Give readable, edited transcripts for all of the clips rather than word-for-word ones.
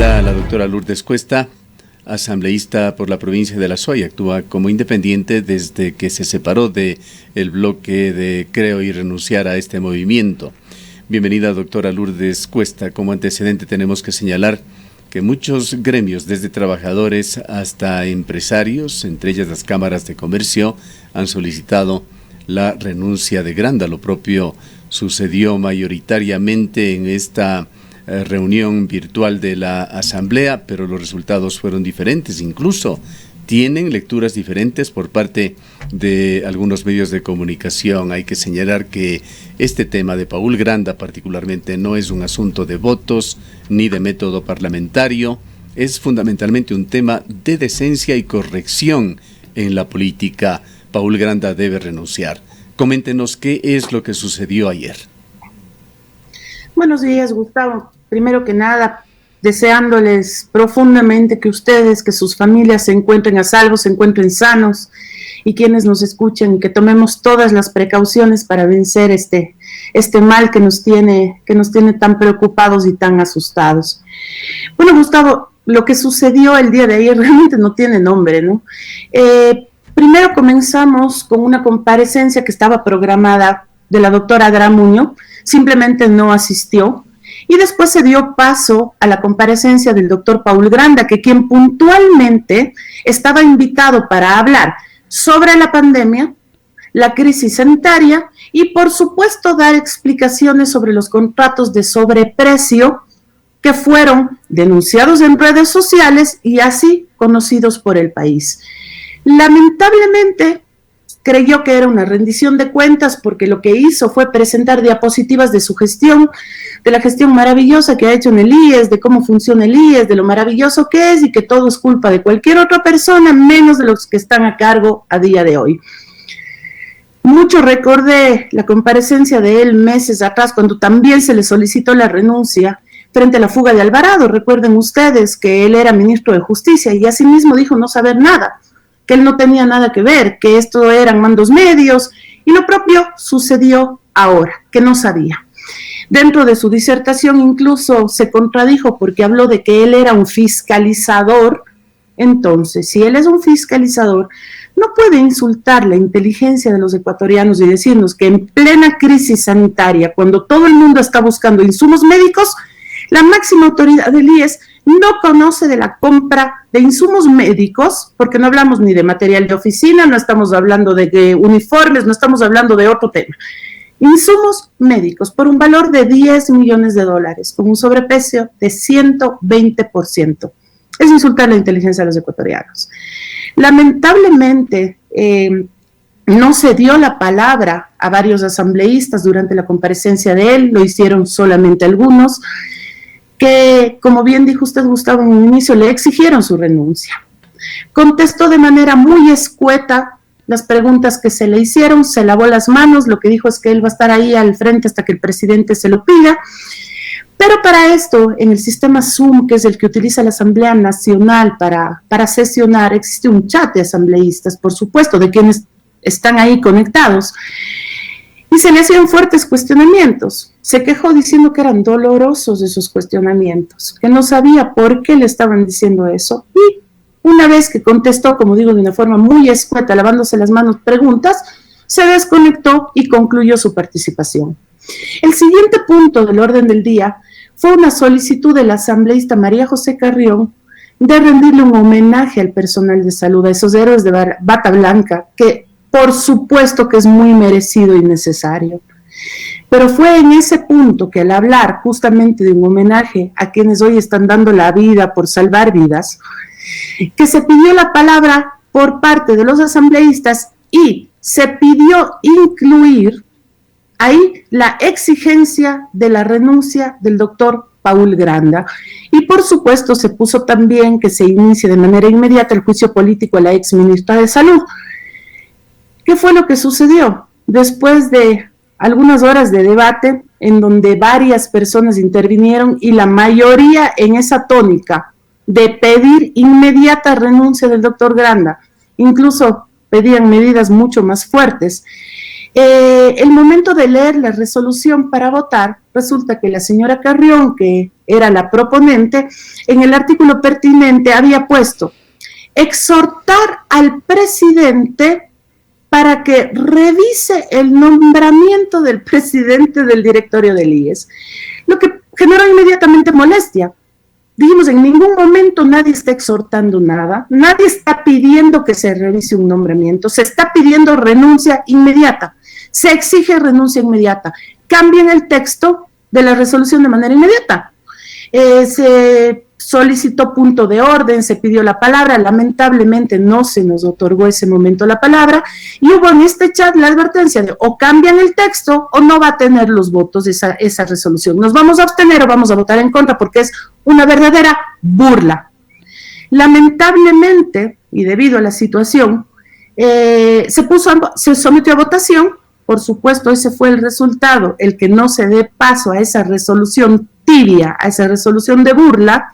bienvenida a la doctora Lourdes Cuesta, asambleísta por la provincia de La Suay. Actúa como independiente desde que se separó del bloque de Creo y renunciar a este movimiento. Bienvenida, doctora Lourdes Cuesta. Como antecedente tenemos que señalar que muchos gremios, desde trabajadores hasta empresarios, entre ellas las cámaras de comercio, han solicitado la renuncia de Granda. Lo propio sucedió mayoritariamente en esta reunión virtual de la asamblea, pero los resultados fueron diferentes. Incluso tienen lecturas diferentes por parte de algunos medios de comunicación. Hay que señalar que este tema de Paul Granda particularmente no es un asunto de votos ni de método parlamentario, es fundamentalmente un tema de decencia y corrección en la política. Paul Granda debe renunciar. Coméntenos qué es lo que sucedió ayer. Buenos días, Gustavo. Primero que nada, deseándoles profundamente que ustedes, que sus familias se encuentren a salvo, se encuentren sanos, y quienes nos escuchen, que tomemos todas las precauciones para vencer este mal que nos tiene tan preocupados y tan asustados. Bueno, Gustavo, lo que sucedió el día de ayer realmente no tiene nombre, ¿no? Primero comenzamos con una comparecencia que estaba programada de la doctora Gramuño, simplemente no asistió, y después se dio paso a la comparecencia del doctor Paul Granda, quien puntualmente estaba invitado para hablar sobre la pandemia, la crisis sanitaria y, por supuesto, dar explicaciones sobre los contratos de sobreprecio que fueron denunciados en redes sociales y así conocidos por el país. Lamentablemente, creyó que era una rendición de cuentas porque lo que hizo fue presentar diapositivas de su gestión, de la gestión maravillosa que ha hecho en el IES, de cómo funciona el IES, de lo maravilloso que es y que todo es culpa de cualquier otra persona, menos de los que están a cargo a día de hoy. Mucho recordé la comparecencia de él meses atrás, cuando también se le solicitó la renuncia frente a la fuga de Alvarado. Recuerden ustedes que él era ministro de Justicia y asimismo dijo no saber nada, que él no tenía nada que ver, que esto eran mandos medios, y lo propio sucedió ahora, que no sabía. Dentro de su disertación incluso se contradijo porque habló de que él era un fiscalizador. Entonces, si él es un fiscalizador, no puede insultar la inteligencia de los ecuatorianos y decirnos que en plena crisis sanitaria, cuando todo el mundo está buscando insumos médicos, la máxima autoridad del IES no conoce de la compra de insumos médicos, porque no hablamos ni de material de oficina, no estamos hablando de uniformes, no estamos hablando de otro tema. Insumos médicos por un valor de $10 millones, con un sobreprecio de 120%. Es insultar la inteligencia de los ecuatorianos. Lamentablemente, no se dio la palabra a varios asambleístas durante la comparecencia de él, lo hicieron solamente algunos, que, como bien dijo usted, Gustavo, en un inicio, le exigieron su renuncia. Contestó de manera muy escueta las preguntas que se le hicieron, se lavó las manos, lo que dijo es que él va a estar ahí al frente hasta que el presidente se lo pida, pero para esto, en el sistema Zoom, que es el que utiliza la Asamblea Nacional para sesionar, existe un chat de asambleístas, por supuesto, de quienes están ahí conectados, y se le hacían fuertes cuestionamientos. Se quejó diciendo que eran dolorosos esos cuestionamientos, que no sabía por qué le estaban diciendo eso. Y una vez que contestó, como digo, de una forma muy escueta, lavándose las manos, preguntas, se desconectó y concluyó su participación. El siguiente punto del orden del día fue una solicitud de la asambleísta María José Carrión de rendirle un homenaje al personal de salud, a esos héroes de bata blanca, que por supuesto que es muy merecido y necesario. Pero fue en ese punto que al hablar justamente de un homenaje a quienes hoy están dando la vida por salvar vidas, que se pidió la palabra por parte de los asambleístas y se pidió incluir ahí la exigencia de la renuncia del doctor Paul Granda. Y por supuesto se puso también que se inicie de manera inmediata el juicio político a la ex ministra de Salud. ¿Qué fue lo que sucedió? Después de algunas horas de debate en donde varias personas intervinieron y la mayoría en esa tónica de pedir inmediata renuncia del doctor Granda, incluso pedían medidas mucho más fuertes, El momento de leer la resolución para votar, resulta que la señora Carrión, que era la proponente, en el artículo pertinente había puesto exhortar al presidente para que revise el nombramiento del presidente del directorio del IES, lo que generó inmediatamente molestia. Dijimos, en ningún momento nadie está exhortando nada, nadie está pidiendo que se revise un nombramiento, se está pidiendo renuncia inmediata, se exige renuncia inmediata. Cambien el texto de la resolución de manera inmediata. Se solicitó punto de orden, se pidió la palabra, lamentablemente no se nos otorgó ese momento la palabra, y hubo en este chat la advertencia de o cambian el texto o no va a tener los votos esa resolución. Nos vamos a abstener o vamos a votar en contra porque es una verdadera burla. Lamentablemente, y debido a la situación, se sometió a votación. Por supuesto, ese fue el resultado, el que no se dé paso a esa resolución tibia, a esa resolución de burla.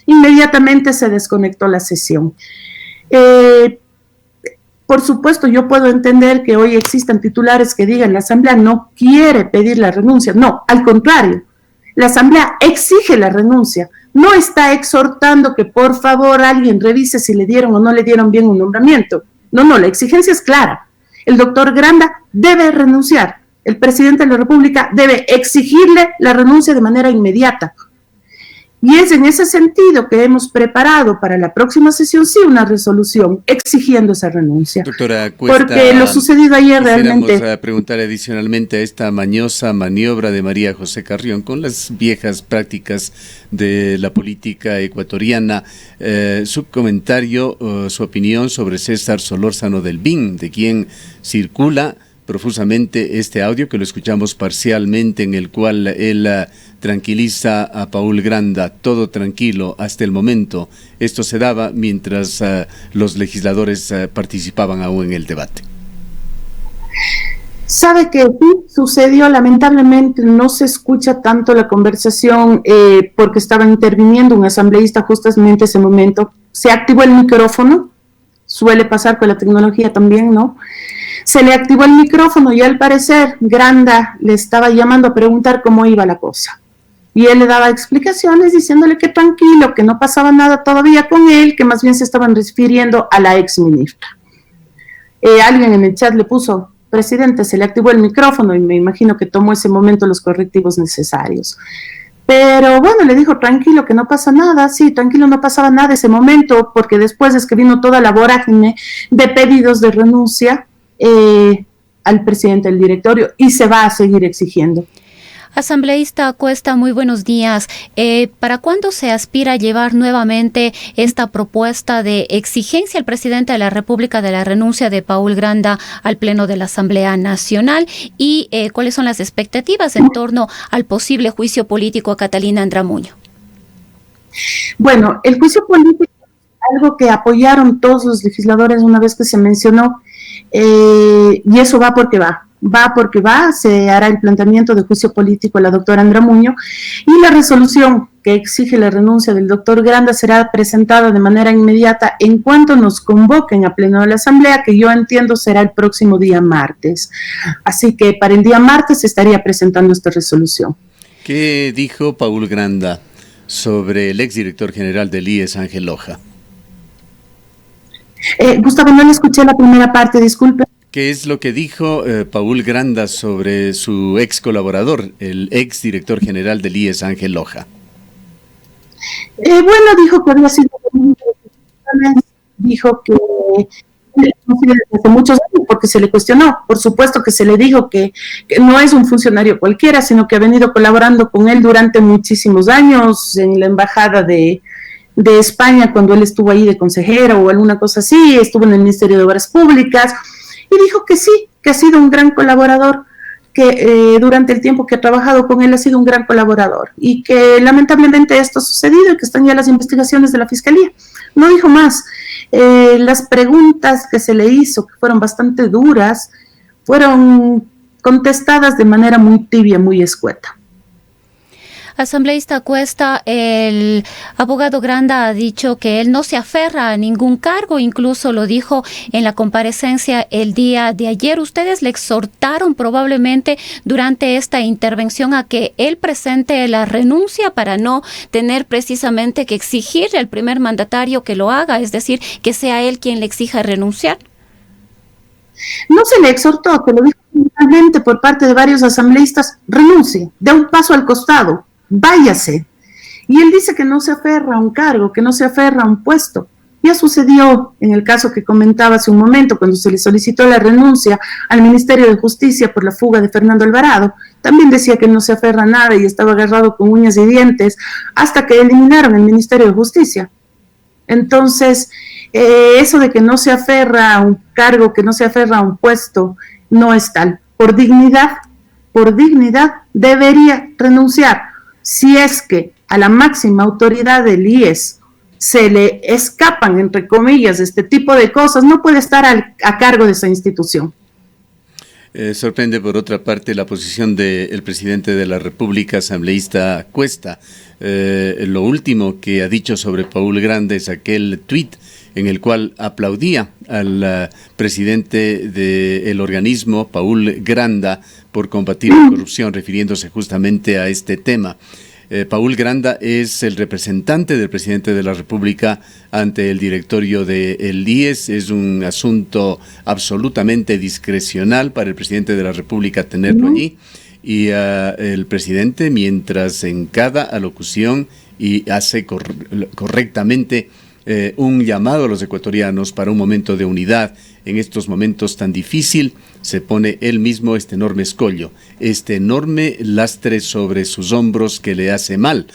Inmediatamente se desconectó la sesión. Por supuesto, yo puedo entender que hoy existan titulares que digan la Asamblea no quiere pedir la renuncia. No, al contrario, la Asamblea exige la renuncia. No está exhortando que por favor alguien revise si le dieron o no le dieron bien un nombramiento. No, la exigencia es clara. El doctor Granda debe renunciar. El presidente de la República debe exigirle la renuncia de manera inmediata. Y es en ese sentido que hemos preparado para la próxima sesión, sí, una resolución exigiendo esa renuncia. Doctora Cuesta, porque lo sucedido ayer realmente... Vamos a preguntar adicionalmente a esta mañosa maniobra de María José Carrión con las viejas prácticas de la política ecuatoriana. Su comentario, su opinión sobre César Solórzano del BIN, de quien circula profusamente este audio que lo escuchamos parcialmente, en el cual él tranquiliza a Paul Granda, todo tranquilo hasta el momento. Esto se daba mientras los legisladores participaban aún en el debate. Sabe que sucedió, lamentablemente no se escucha tanto la conversación porque estaba interviniendo un asambleísta justamente ese momento. Se activó el micrófono, suele pasar con la tecnología también, ¿no? Se le activó el micrófono y al parecer Granda le estaba llamando a preguntar cómo iba la cosa. Y él le daba explicaciones diciéndole que tranquilo, que no pasaba nada todavía con él, que más bien se estaban refiriendo a la ex ministra. Alguien en el chat le puso, presidente, se le activó el micrófono y me imagino que tomó ese momento los correctivos necesarios. Pero bueno, le dijo, tranquilo, que no pasa nada. Sí, tranquilo, no pasaba nada ese momento, porque después es que vino toda la vorágine de pedidos de renuncia al presidente del directorio y se va a seguir exigiendo. Asambleísta Cuesta, muy buenos días. ¿Para cuándo se aspira a llevar nuevamente esta propuesta de exigencia al presidente de la República de la renuncia de Paul Granda al Pleno de la Asamblea Nacional? ¿Y cuáles son las expectativas en torno al posible juicio político a Catalina Andramuño? Bueno, el juicio político es algo que apoyaron todos los legisladores una vez que se mencionó, y eso va porque va, se hará el planteamiento de juicio político a la doctora Andramuño y la resolución que exige la renuncia del doctor Granda será presentada de manera inmediata en cuanto nos convoquen a pleno de la Asamblea, que yo entiendo será el próximo día martes. Así que para el día martes se estaría presentando esta resolución. ¿Qué dijo Paul Granda sobre el exdirector general del IES, Ángel Loja? Gustavo, no le escuché la primera parte, disculpe. ¿Qué es lo que dijo Paul Granda sobre su ex colaborador, el ex director general del IES, Ángel Loja? Bueno, dijo que había sido, dijo que hace muchos años, porque se le cuestionó. Por supuesto que se le dijo que no es un funcionario cualquiera, sino que ha venido colaborando con él durante muchísimos años en la embajada de España, cuando él estuvo ahí de consejero o alguna cosa así, estuvo en el Ministerio de Obras Públicas, y dijo que sí, que ha sido un gran colaborador, que durante el tiempo que ha trabajado con él ha sido un gran colaborador, y que lamentablemente esto ha sucedido y que están ya las investigaciones de la Fiscalía. No dijo más. Las preguntas que se le hizo, que fueron bastante duras, fueron contestadas de manera muy tibia, muy escueta. Asambleísta Cuesta, el abogado Granda ha dicho que él no se aferra a ningún cargo, incluso lo dijo en la comparecencia el día de ayer. Ustedes le exhortaron probablemente durante esta intervención a que él presente la renuncia para no tener precisamente que exigirle al primer mandatario que lo haga, es decir, que sea él quien le exija renunciar. No se le exhortó, que lo dijo finalmente por parte de varios asambleístas: renuncie, dé un paso al costado, váyase. Y él dice que no se aferra a un cargo, que no se aferra a un puesto. Ya sucedió en el caso que comentaba hace un momento, cuando se le solicitó la renuncia al Ministerio de Justicia por la fuga de Fernando Alvarado. También decía que no se aferra a nada y estaba agarrado con uñas y dientes hasta que eliminaron el Ministerio de Justicia. Entonces, eso de que no se aferra a un cargo, que no se aferra a un puesto, no es tal. Por dignidad debería renunciar. Si es que a la máxima autoridad del IES se le escapan, entre comillas, este tipo de cosas, no puede estar a cargo de esa institución. Sorprende, por otra parte, la posición del presidente de la República, asambleísta Cuesta. Lo último que ha dicho sobre Paul Granda es aquel tuit en el cual aplaudía al presidente del organismo, Paul Granda, por combatir la corrupción, refiriéndose justamente a este tema. Paul Granda es el representante del presidente de la República ante el directorio del IES. Es un asunto absolutamente discrecional para el presidente de la República tenerlo allí. Y el presidente, mientras en cada alocución y hace correctamente un llamado a los ecuatorianos para un momento de unidad en estos momentos tan difíciles, se pone él mismo este enorme escollo, este enorme lastre sobre sus hombros que le hace mal.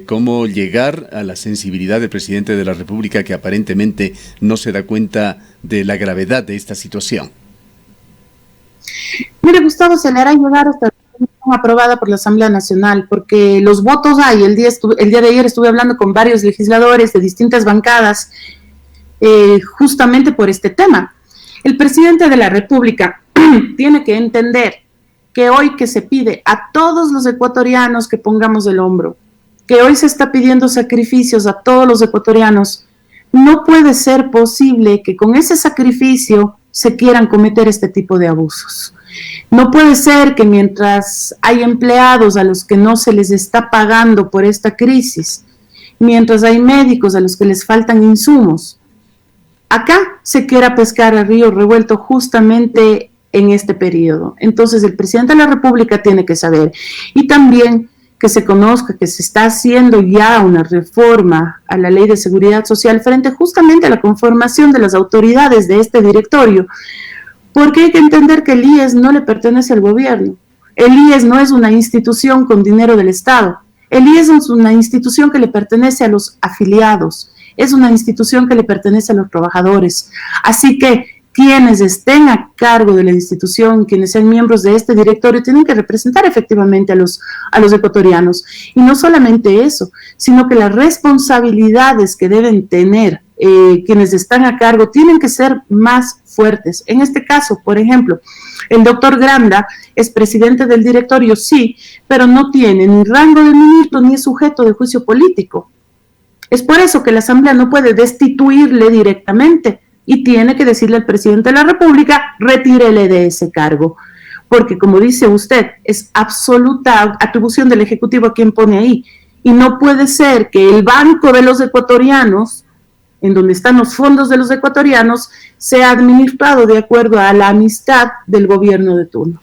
¿Cómo llegar a la sensibilidad del presidente de la República, que aparentemente no se da cuenta de la gravedad de esta situación? Mire, Gustavo, se le hará llegar esta resolución aprobada por la Asamblea Nacional, porque los votos hay. El día de ayer estuve hablando con varios legisladores de distintas bancadas justamente por este tema. El presidente de la República tiene que entender que hoy que se pide a todos los ecuatorianos que pongamos el hombro, que hoy se está pidiendo sacrificios a todos los ecuatorianos, no puede ser posible que con ese sacrificio se quieran cometer este tipo de abusos. No puede ser que mientras hay empleados a los que no se les está pagando por esta crisis, mientras hay médicos a los que les faltan insumos, acá se quiera pescar a río revuelto justamente en este periodo. Entonces el presidente de la República tiene que saber, y también que se conozca que se está haciendo ya una reforma a la Ley de Seguridad Social frente justamente a la conformación de las autoridades de este directorio, porque hay que entender que el IES no le pertenece al gobierno. El IES no es una institución con dinero del Estado. El IES es una institución que le pertenece a los afiliados, es una institución que le pertenece a los trabajadores. Así que quienes estén a cargo de la institución, quienes sean miembros de este directorio, tienen que representar efectivamente a los ecuatorianos. Y no solamente eso, sino que las responsabilidades que deben tener quienes están a cargo tienen que ser más fuertes. En este caso, por ejemplo, el doctor Granda es presidente del directorio, sí, pero no tiene ni rango de ministro ni es sujeto de juicio político. Es por eso que la Asamblea no puede destituirle directamente y tiene que decirle al presidente de la República: retírele de ese cargo. Porque, como dice usted, es absoluta atribución del Ejecutivo a quien pone ahí. Y no puede ser que el banco de los ecuatorianos, en donde están los fondos de los ecuatorianos, sea administrado de acuerdo a la amistad del gobierno de turno.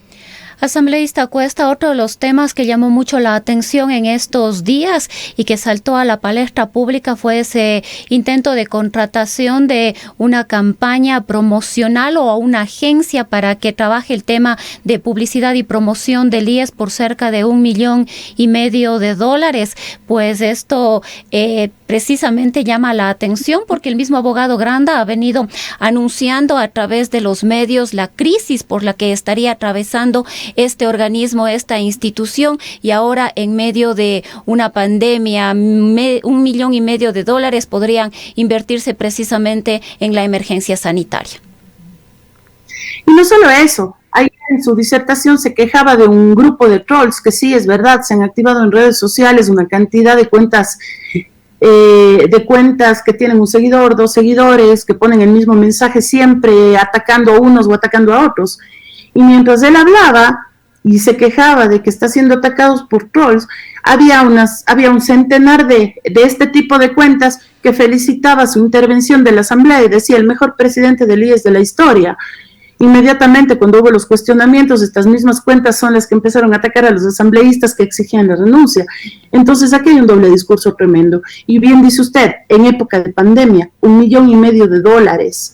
Asambleísta Cuesta, otro de los temas que llamó mucho la atención en estos días y que saltó a la palestra pública fue ese intento de contratación de una campaña promocional o a una agencia para que trabaje el tema de publicidad y promoción del IES por cerca de $1,5 millones. Pues esto precisamente llama la atención porque el mismo abogado Granda ha venido anunciando a través de los medios la crisis por la que estaría atravesando este organismo, esta institución, y ahora en medio de una pandemia, $1,5 millones podrían invertirse precisamente en la emergencia sanitaria. Y no solo eso, ayer en su disertación se quejaba de un grupo de trolls, que sí, es verdad, se han activado en redes sociales una cantidad de cuentas que tienen un seguidor, dos seguidores, que ponen el mismo mensaje siempre, atacando a unos o atacando a otros. Y mientras él hablaba y se quejaba de que está siendo atacados por trolls, había un centenar de este tipo de cuentas que felicitaba su intervención de la Asamblea y decía el mejor presidente del IES de la historia. Inmediatamente cuando hubo los cuestionamientos, estas mismas cuentas son las que empezaron a atacar a los asambleístas que exigían la renuncia. Entonces aquí hay un doble discurso tremendo. Y bien dice usted, en época de pandemia, $1,5 millones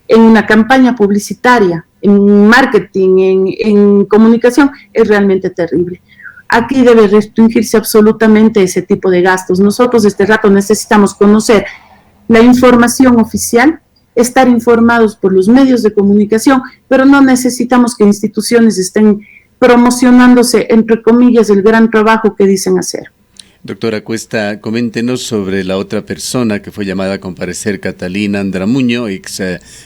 en una campaña publicitaria, en marketing, en comunicación, es realmente terrible. Aquí debe restringirse absolutamente ese tipo de gastos. Nosotros este rato necesitamos conocer la información oficial, estar informados por los medios de comunicación, pero no necesitamos que instituciones estén promocionándose, entre comillas, el gran trabajo que dicen hacer. Doctora Cuesta, coméntenos sobre la otra persona que fue llamada a comparecer, Catalina Andramuño, ex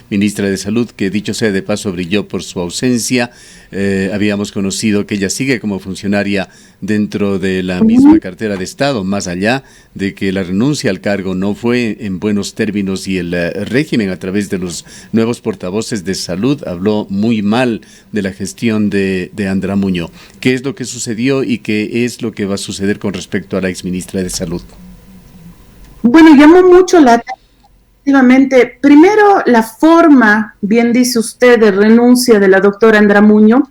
ministra de Salud, que dicho sea de paso brilló por su ausencia. Habíamos conocido que ella sigue como funcionaria dentro de la misma cartera de Estado, más allá de que la renuncia al cargo no fue en buenos términos y el régimen a través de los nuevos portavoces de salud habló muy mal de la gestión de Andramuño. ¿Qué es lo que sucedió y qué es lo que va a suceder con respecto a la exministra de Salud? Bueno, llamó mucho la atención. Efectivamente, primero la forma, bien dice usted, de renuncia de la doctora Andramuño,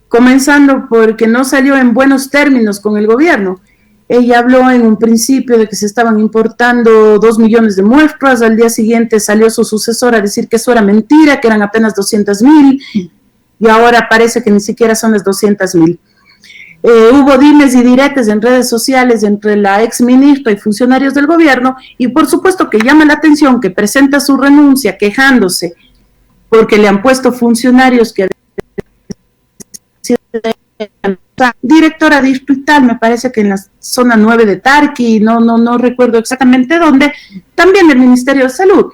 comenzando porque no salió en buenos términos con el gobierno. Ella habló en un principio de que se estaban importando 2 millones de muestras, al día siguiente salió su sucesor a decir que eso era mentira, que eran apenas 200,000, y ahora parece que ni siquiera son las 200,000. Hubo dimes y diretes en redes sociales entre la ex ministra y funcionarios del gobierno, y por supuesto que llama la atención que presenta su renuncia quejándose porque le han puesto funcionarios que directora distrital, me parece que en la zona 9 de Tarqui, no recuerdo exactamente dónde, también del Ministerio de Salud.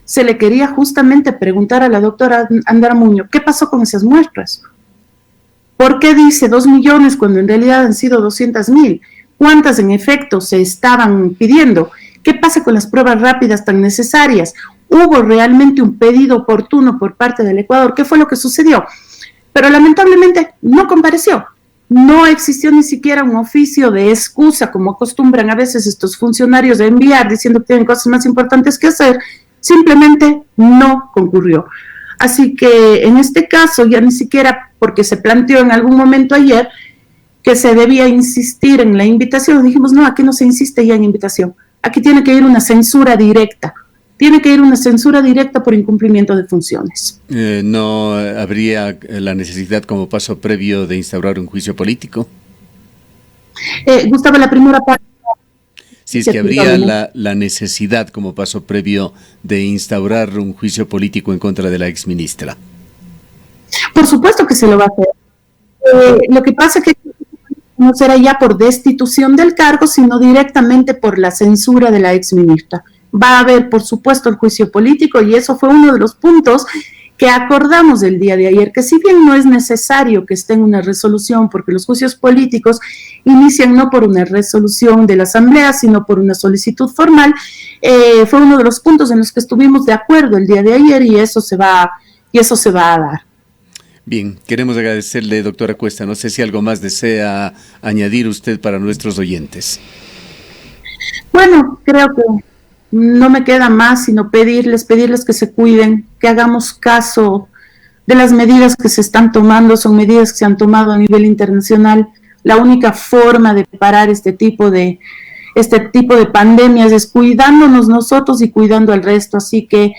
Se le quería justamente preguntar a la doctora Andramuño, ¿qué pasó con esas muestras? ¿Por qué dice 2 millones cuando en realidad han sido 200,000? ¿Cuántas en efecto se estaban pidiendo? ¿Qué pasa con las pruebas rápidas tan necesarias? ¿Hubo realmente un pedido oportuno por parte del Ecuador? ¿Qué fue lo que sucedió? Pero lamentablemente no compareció. No existió ni siquiera un oficio de excusa, como acostumbran a veces estos funcionarios de enviar, diciendo que tienen cosas más importantes que hacer. Simplemente no concurrió. Así que en este caso, ya ni siquiera porque se planteó en algún momento ayer que se debía insistir en la invitación, dijimos, no, aquí no se insiste ya en invitación. Aquí tiene que ir una censura directa. Tiene que ir una censura directa por incumplimiento de funciones. ¿No habría la necesidad como paso previo de instaurar un juicio político? Gustavo, la primera parte. Si es que habría la necesidad como paso previo de instaurar un juicio político en contra de la exministra. Por supuesto que se lo va a hacer. Lo que pasa es que no será ya por destitución del cargo, sino directamente por la censura de la exministra. Va a haber, por supuesto, el juicio político, y eso fue uno de los puntos que acordamos el día de ayer, que si bien no es necesario que esté en una resolución, porque los juicios políticos inician no por una resolución de la Asamblea, sino por una solicitud formal, fue uno de los puntos en los que estuvimos de acuerdo el día de ayer, y eso se va a dar. Bien, queremos agradecerle, doctora Cuesta. No sé si algo más desea añadir usted para nuestros oyentes. Bueno, creo que no me queda más sino pedirles que se cuiden, que hagamos caso de las medidas que se están tomando. Son medidas que se han tomado a nivel internacional. La única forma de parar este tipo de pandemias es cuidándonos nosotros y cuidando al resto. Así que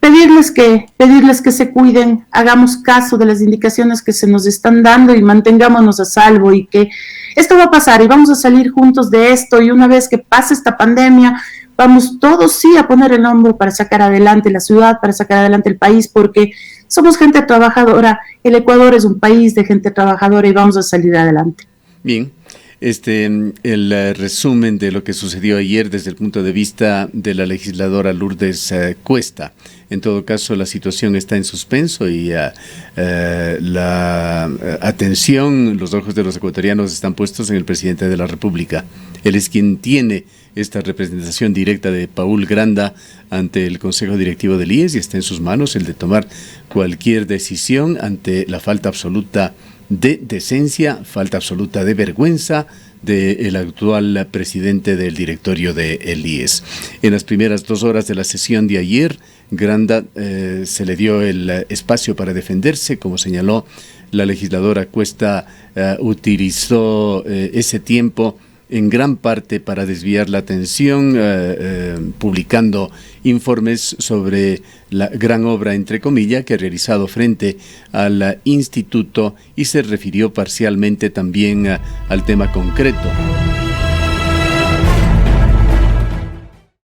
pedirles que se cuiden, hagamos caso de las indicaciones que se nos están dando y mantengámonos a salvo, y que esto va a pasar y vamos a salir juntos de esto, y una vez que pase esta pandemia vamos todos sí a poner el hombro para sacar adelante la ciudad, para sacar adelante el país, porque somos gente trabajadora. El Ecuador es un país de gente trabajadora y vamos a salir adelante. Bien, el resumen de lo que sucedió ayer desde el punto de vista de la legisladora Lourdes Cuesta. En todo caso, la situación está en suspenso y la atención, los ojos de los ecuatorianos están puestos en el presidente de la República. Él es quien tiene esta representación directa de Paul Granda ante el Consejo Directivo del IES y está en sus manos el de tomar cualquier decisión ante la falta absoluta de decencia, falta absoluta de vergüenza del actual presidente del directorio del IES. En las primeras 2 horas de la sesión de ayer, Granda se le dio el espacio para defenderse, como señaló la legisladora Cuesta, utilizó ese tiempo en gran parte para desviar la atención, publicando informes sobre la gran obra, entre comillas, que ha realizado frente al instituto y se refirió parcialmente también al tema concreto.